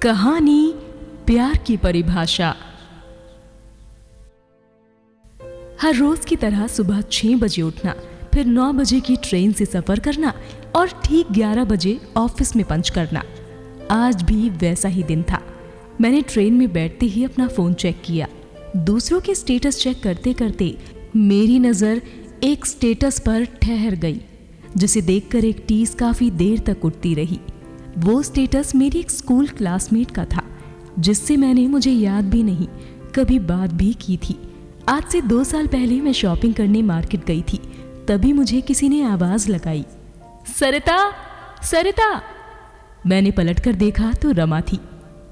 कहानी प्यार की परिभाषा। हर रोज की तरह सुबह 6 बजे उठना, फिर 9 बजे की ट्रेन से सफर करना और ठीक 11 बजे ऑफिस में पंच करना। आज भी वैसा ही दिन था। मैंने ट्रेन में बैठते ही अपना फोन चेक किया। दूसरों के स्टेटस चेक करते करते मेरी नजर एक स्टेटस पर ठहर गई, जिसे देखकर एक टीस काफी देर तक उठती रही। वो स्टेटस मेरी एक स्कूल क्लासमेट का था, जिससे मैंने मुझे याद भी नहीं कभी बात भी की थी। आज से 2 साल पहले मैं शॉपिंग करने मार्केट गई थी। तभी मुझे किसी ने आवाज लगाई, सरिता, सरिता। मैंने पलटकर देखा तो रमा थी।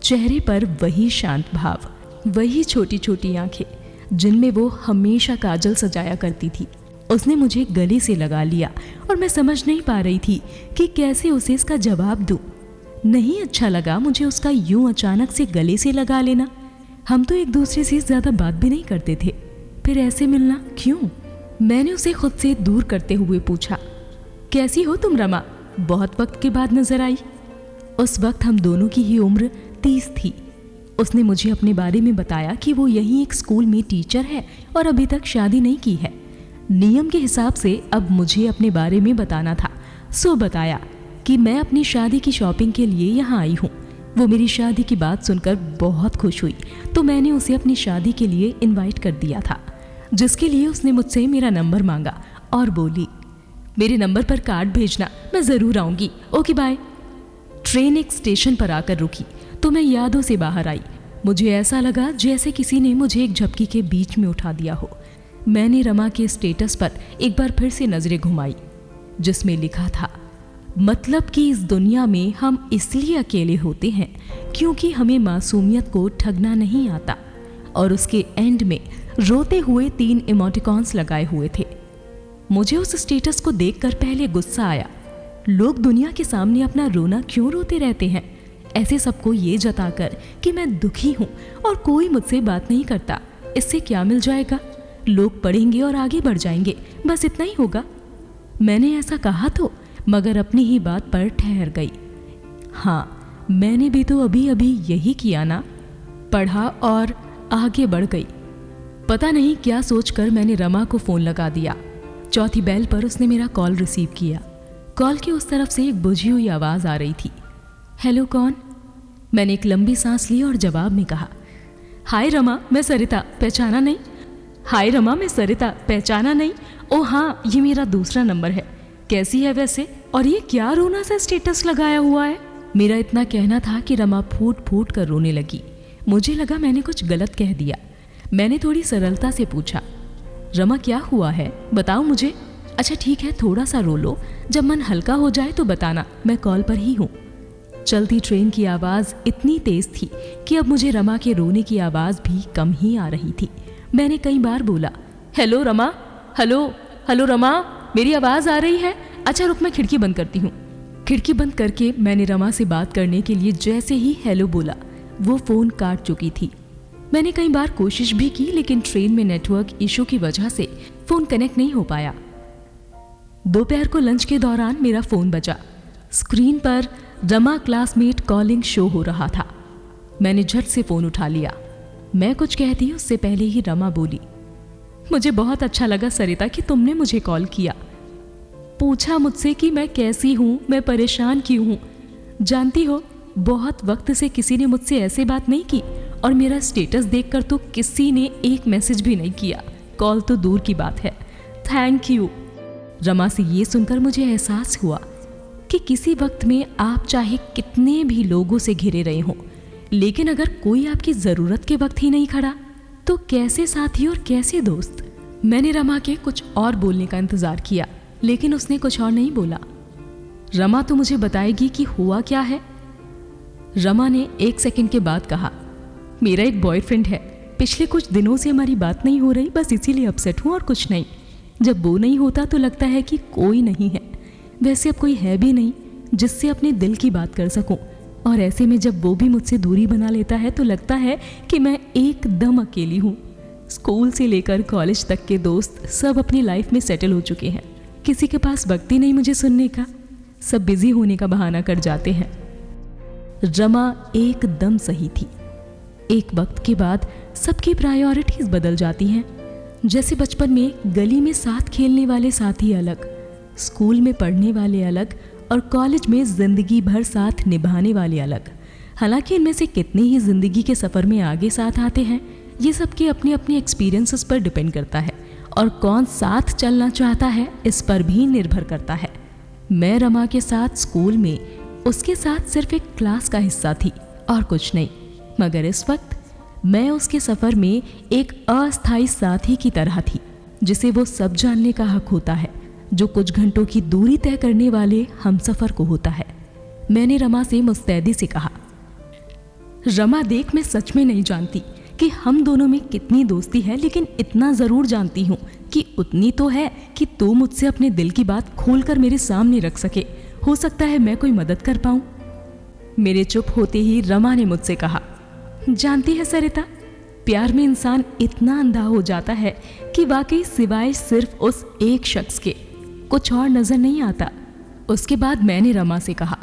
चेहरे पर वही शांत भाव, वही छोटी छोटी आंखें जिनमें वो हमेशा काजल सजाया करती थी। उसने मुझे गले से लगा लिया और मैं समझ नहीं पा रही थी कि कैसे उसे इसका जवाब दूं। नहीं अच्छा लगा मुझे उसका यूं अचानक से गले से लगा लेना। हम तो एक दूसरे से ज्यादा बात भी नहीं करते थे, फिर ऐसे मिलना क्यों? मैंने उसे खुद से दूर करते हुए पूछा, कैसी हो तुम रमा? बहुत वक्त के बाद नजर आई। उस वक्त हम दोनों की ही उम्र 30 थी। उसने मुझे अपने बारे में बताया कि वो यहीं एक स्कूल में टीचर है और अभी तक शादी नहीं की है। नियम के हिसाब से अब मुझे अपने बारे में बताना था, सो बताया कि मैं अपनी शादी की शॉपिंग के लिए यहाँ आई हूँ। वो मेरी शादी की बात सुनकर बहुत खुश हुई, तो मैंने उसे अपनी शादी के लिए इनवाइट कर दिया था, जिसके लिए उसने मुझसे मेरा नंबर मांगा और बोली, मेरे नंबर पर कार्ड भेजना, मैं ज़रूर आऊँगी, ओके बाय। ट्रेन एक स्टेशन पर आकर रुकी तो मैं यादों से बाहर आई। मुझे ऐसा लगा जैसे किसी ने मुझे एक झपकी के बीच में उठा दिया हो। मैंने रमा के स्टेटस पर एक बार फिर से नजरें घुमाई, जिसमें लिखा था, मतलब कि इस दुनिया में हम इसलिए अकेले होते हैं क्योंकि हमें मासूमियत को ठगना नहीं आता। और उसके एंड में रोते हुए 3 इमोटिकॉन्स लगाए हुए थे। मुझे उस स्टेटस को देखकर पहले गुस्सा आया। लोग दुनिया के सामने अपना रोना क्यों रोते रहते हैं, ऐसे सबको ये जताकर कि मैं दुखी हूँ और कोई मुझसे बात नहीं करता। इससे क्या मिल जाएगा? लोग पढ़ेंगे और आगे बढ़ जाएंगे, बस इतना ही होगा। मैंने ऐसा कहा तो, मगर अपनी ही बात पर ठहर गई। हाँ, मैंने भी तो अभी अभी यही किया ना, पढ़ा और आगे बढ़ गई। पता नहीं क्या सोचकर मैंने रमा को फोन लगा दिया। चौथी बेल पर उसने मेरा कॉल रिसीव किया। कॉल की उस तरफ से एक बुझी हुई आवाज आ रही थी। हेलो, कौन? मैंने एक लंबी सांस ली और जवाब में कहा, हाय रमा, मैं सरिता, पहचाना नहीं? हाय रमा, मैं सरिता, पहचाना नहीं? ओ हाँ, ये मेरा दूसरा नंबर है। कैसी है वैसे? और ये क्या रोना सा स्टेटस लगाया हुआ है? मेरा इतना कहना था कि रमा फूट फूट कर रोने लगी। मुझे लगा मैंने कुछ गलत कह दिया। मैंने थोड़ी सरलता से पूछा, रमा क्या हुआ है, बताओ मुझे। अच्छा ठीक है, थोड़ा सा रो लो, जब मन हल्का हो जाए तो बताना, मैं कॉल पर ही हूँ। चलती ट्रेन की आवाज़ इतनी तेज थी कि अब मुझे रमा के रोने की आवाज़ भी कम ही आ रही थी। मैंने कई बार बोला, hello Rama, hello hello Rama, मेरी आवाज़ आ रही है? अच्छा रुक, मैं खिड़की बंद करती हूँ। खिड़की बंद करके मैंने रमा से बात करने के लिए जैसे ही हेलो बोला, वो फ़ोन काट चुकी थी। मैंने कई बार कोशिश भी की, लेकिन ट्रेन में नेटवर्क इशू की वजह से फ़ोन कनेक्ट नहीं हो पाया। दोपहर को लंच के दौरान मेरा फ़ोन बजा। स्क्रीन पर रमा क्लासमेट कॉलिंग शो हो रहा था। मैंने झट से फ़ोन उठा लिया। मैं कुछ कहती उससे पहले ही रमा बोली, मुझे बहुत अच्छा लगा सरिता कि तुमने मुझे कॉल किया। पूछा मुझसे कि मैं कैसी हूँ, मैं परेशान क्यों हूँ। जानती हो, बहुत वक्त से किसी ने मुझसे ऐसे बात नहीं की, और मेरा स्टेटस देखकर तो किसी ने एक मैसेज भी नहीं किया, कॉल तो दूर की बात है। Thank you. रमा से ये सुनकर मुझे एहसास हुआ कि किसी वक्त में आप चाहे कितने भी लोगों से घिरे रहे हों, लेकिन अगर कोई आपकी ज़रूरत के वक्त ही नहीं खड़ा, तो कैसे साथी और कैसे दोस्त। मैंने रमा के कुछ और बोलने का इंतज़ार किया, लेकिन उसने कुछ और नहीं बोला। रमा तो मुझे बताएगी कि हुआ क्या है। रमा ने 1 सेकंड के बाद कहा, मेरा एक बॉयफ्रेंड है, पिछले कुछ दिनों से हमारी बात नहीं हो रही, बस इसीलिए अपसेट हूँ और कुछ नहीं। जब वो नहीं होता तो लगता है कि कोई नहीं है। वैसे अब कोई है भी नहीं जिससे अपने दिल की बात कर सकूं, और ऐसे में जब वो भी मुझसे दूरी बना लेता है तो लगता है कि मैं एकदम अकेली हूँ। स्कूल से लेकर कॉलेज तक के दोस्त सब अपनी लाइफ में सेटल हो चुके हैं। किसी के पास वक्त ही नहीं मुझे सुनने का, सब बिजी होने का बहाना कर जाते हैं। रमा एकदम सही थी। एक वक्त के बाद सबकी प्रायोरिटीज बदल जाती हैं। जैसे बचपन में गली में साथ खेलने वाले साथी अलग, स्कूल में पढ़ने वाले अलग और कॉलेज में जिंदगी भर साथ निभाने वाले अलग। हालांकि इनमें से कितने ही जिंदगी के सफ़र में आगे साथ आते हैं, ये सबके अपने अपने एक्सपीरियंसेस पर डिपेंड करता है और कौन साथ चलना चाहता है इस पर भी निर्भर करता है। मैं रमा के साथ स्कूल में उसके साथ सिर्फ एक क्लास का हिस्सा थी और कुछ नहीं, मगर इस वक्त मैं उसके सफ़र में एक अस्थायी साथी की तरह थी, जिसे वो सब जानने का हक होता है जो कुछ घंटों की दूरी तय करने वाले हमसफ़र को होता है। मैंने रमा से मुस्तैदी से कहा, रमा देख, मैं सच में नहीं जानती कि हम दोनों में कितनी दोस्ती है, लेकिन इतना ज़रूर जानती हूँ कि उतनी तो है कि तू मुझसे अपने दिल की बात खोलकर मेरे सामने रख सके। हो सकता है मैं कोई मदद कर पाऊँ। मेरे चुप होते ही रमा ने मुझसे कहा, जानती है सरिता, प्यार में इंसान इतना अंधा हो जाता है कि वाकई सिवाय सिर्फ उस एक शख्स के कुछ और नजर नहीं आता। उसके बाद मैंने रमा से कहा,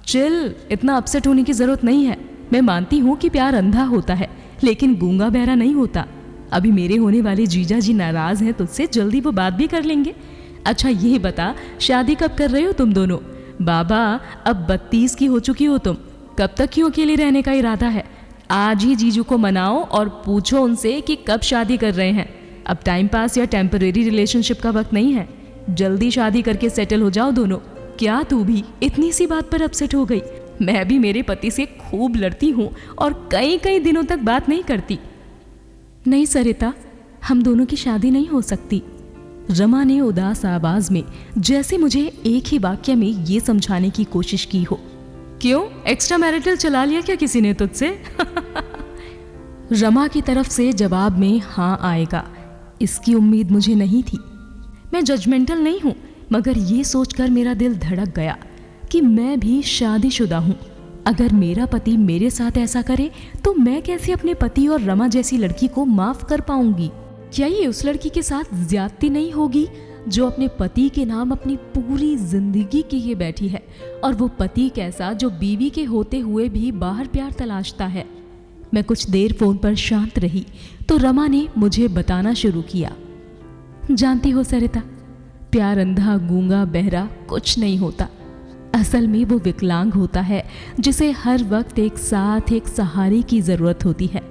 चिल, इतना अपसेट होने की जरूरत नहीं है। मैं मानती हूँ कि प्यार अंधा होता है, लेकिन गूंगा बहरा नहीं होता। अभी मेरे होने वाले जीजा जी नाराज हैं तुझसे, जल्दी वो बात भी कर लेंगे। अच्छा ये बता, शादी कब कर रहे हो तुम दोनों? बाबा, अब 32 की हो चुकी हो तुम, कब तक क्यों अकेले रहने का इरादा है? आज ही जीजू को मनाओ और पूछो उनसे कि कब शादी कर रहे हैं। अब टाइम पास या टेम्परेरी रिलेशनशिप का वक्त नहीं है, जल्दी शादी करके सेटल हो जाओ दोनों। क्या तू भी इतनी सी बात पर अपसेट हो गई? मैं भी मेरे पति से खूब लड़ती हूँ और कई कई दिनों तक बात नहीं करती। नहीं सरिता, हम दोनों की शादी नहीं हो सकती, रमा ने उदास आवाज में, जैसे मुझे एक ही वाक्य में ये समझाने की कोशिश की हो। क्यों, एक्स्ट्रा मैरिटल चला लिया क्या किसी ने तुझसे? रमा की तरफ से जवाब में हाँ आएगा, इसकी उम्मीद मुझे नहीं थी। मैं जजमेंटल नहीं हूँ, मगर ये सोचकर मेरा दिल धड़क गया कि मैं भी शादीशुदा हूँ। अगर मेरा पति मेरे साथ ऐसा करे तो मैं कैसे अपने पति और रमा जैसी लड़की को माफ कर पाऊंगी? क्या ये उस लड़की के साथ ज्यादती नहीं होगी जो अपने पति के नाम अपनी पूरी जिंदगी किए बैठी है, और वो पति कैसा जो बीवी के होते हुए भी बाहर प्यार तलाशता है? मैं कुछ देर फोन पर शांत रही तो रमा ने मुझे बताना शुरू किया, जानती हो सरिता, प्यार अंधा गूंगा बहरा कुछ नहीं होता। असल में वो विकलांग होता है जिसे हर वक्त एक साथ एक सहारे की जरूरत होती है,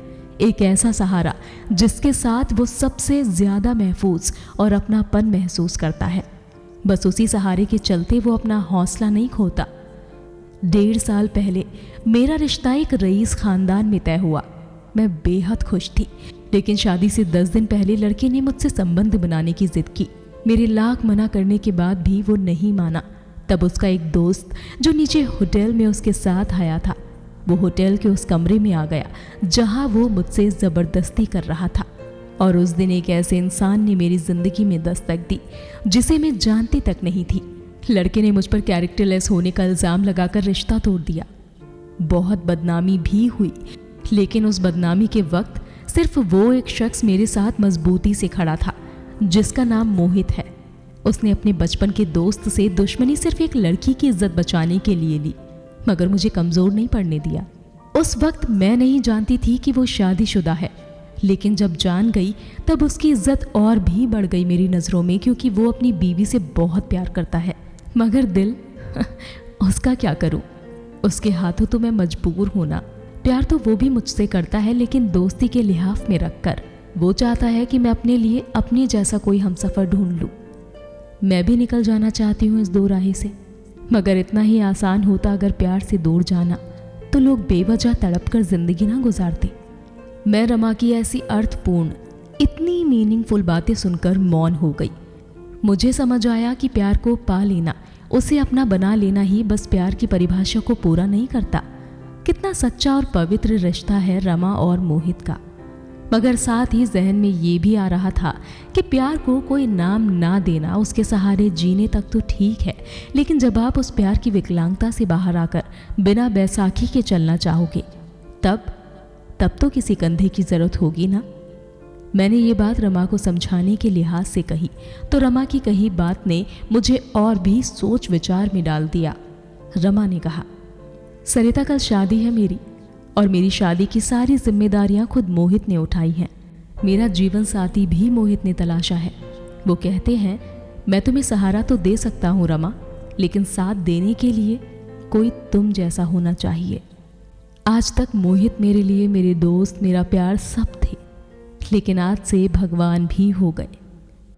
एक ऐसा सहारा जिसके साथ वो सबसे ज्यादा महफूज और अपनापन महसूस करता है। बस उसी सहारे के चलते वो अपना हौसला नहीं खोता। 1.5 साल पहले मेरा रिश्ता एक रईस खानदान में तय हुआ। मैं बेहद खुश थी, लेकिन शादी से 10 दिन पहले लड़के ने मुझसे संबंध बनाने की जिद की। मेरे लाख मना करने के बाद भी वो नहीं माना। तब उसका एक दोस्त जो नीचे होटल में उसके साथ आया था, वो होटल के उस कमरे में आ गया जहां वो मुझसे ज़बरदस्ती कर रहा था। और उस दिन एक ऐसे इंसान ने मेरी ज़िंदगी में दस्तक दी जिसे मैं जानती तक नहीं थी। लड़के ने मुझ पर कैरेक्टरलेस होने का इल्ज़ाम लगाकर रिश्ता तोड़ दिया। बहुत बदनामी भी हुई, लेकिन उस बदनामी के वक्त सिर्फ वो एक शख्स मेरे साथ मजबूती से खड़ा था जिसका नाम मोहित है। उसने अपने बचपन के दोस्त से दुश्मनी सिर्फ एक लड़की की इज्जत बचाने के लिए ली, मगर मुझे कमज़ोर नहीं पड़ने दिया। उस वक्त मैं नहीं जानती थी कि वो शादीशुदा है, लेकिन जब जान गई तब उसकी इज्जत और भी बढ़ गई मेरी नज़रों में, क्योंकि वो अपनी बीवी से बहुत प्यार करता है। मगर दिल उसका क्या करूं? उसके हाथों तो मैं मजबूर हूं ना। प्यार तो वो भी मुझसे करता है, लेकिन दोस्ती के लिहाफ में रखकर। वो चाहता है कि मैं अपने लिए अपने जैसा कोई हमसफ़र ढूंढ लूँ। मैं भी निकल जाना चाहती हूँ इस दो राही से, मगर इतना ही आसान होता अगर प्यार से दूर जाना, तो लोग बेवजह तड़प कर जिंदगी ना गुजारते। मैं रमा की ऐसी अर्थपूर्ण, इतनी मीनिंगफुल बातें सुनकर मौन हो गई। मुझे समझ आया कि प्यार को पा लेना, उसे अपना बना लेना ही बस प्यार की परिभाषा को पूरा नहीं करता। कितना सच्चा और पवित्र रिश्ता है रमा और मोहित का। मगर साथ ही जहन में ये भी आ रहा था कि प्यार को कोई नाम ना देना, उसके सहारे जीने तक तो ठीक है, लेकिन जब आप उस प्यार की विकलांगता से बाहर आकर बिना बैसाखी के चलना चाहोगे, तब तो किसी कंधे की ज़रूरत होगी ना। मैंने ये बात रमा को समझाने के लिहाज से कही तो रमा की कही बात ने मुझे और भी सोच विचार में डाल दिया। रमा ने कहा, सरिता, कल शादी है मेरी, और मेरी शादी की सारी जिम्मेदारियां खुद मोहित ने उठाई हैं। मेरा जीवन साथी भी मोहित ने तलाशा है। वो कहते हैं, मैं तुम्हें सहारा तो दे सकता हूँ रमा, लेकिन साथ देने के लिए कोई तुम जैसा होना चाहिए। आज तक मोहित मेरे लिए मेरे दोस्त, मेरा प्यार सब थे, लेकिन आज से भगवान भी हो गए।